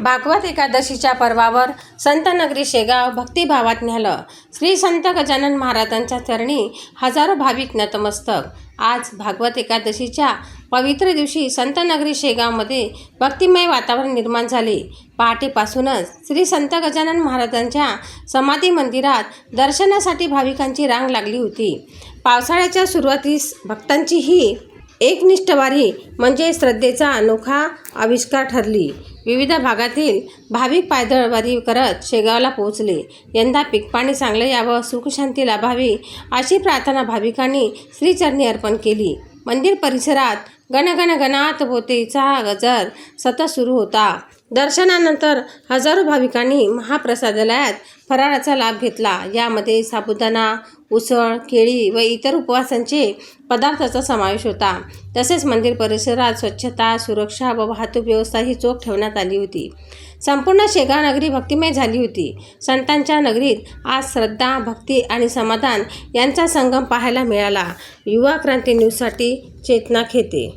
भागवत एकादशीच्या पर्वावर संतनगरी शेगाव भक्तिभावात न्यालं। श्री संत गजानन महाराजांच्या चरणी हजारो भाविक नतमस्तक। आज भागवत एकादशीच्या पवित्र दिवशी संतनगरी शेगावमध्ये भक्तिमय वातावरण निर्माण झाले। पहाटेपासूनच श्री संत गजानन महाराजांच्या समाधी मंदिरात दर्शनासाठी भाविकांची रांग लागली होती। पावसाळ्याच्या सुरुवातीस भक्तांची ही एकनिष्ठ वारी म्हणजे श्रद्धेचा अनोखा आविष्कार ठरली। विविध भागातील भाविक पायदळ वारी करत शेगावला पोहोचले। यंदा पीकपाणी चांगलं यावं, सुखशांती लाभावी अशी प्रार्थना भाविकांनी श्रीचरणी अर्पण केली। मंदिर परिसरात गणगण गणात भोतेचा गजर सतत सुरू होता। दर्शनानंतर हजारो भाविकांनी महाप्रसादालयात फराळाचा लाभ घेतला। यामध्ये साबुदाणा, उसळ, केळी व इतर उपवासांचे पदार्थाचा समावेश होता। तसेच मंदिर परिसरात स्वच्छता, सुरक्षा व वाहतूक व्यवस्था ही चोख ठेवण्यात आली होती। संपूर्ण शेगाव नगरी भक्तिमय झाली होती। संतांच्या नगरीत आज श्रद्धा, भक्ती आणि समाधान यांचा संगम पाहायला मिळाला। युवा क्रांती न्यूजसाठी चेतना खेते।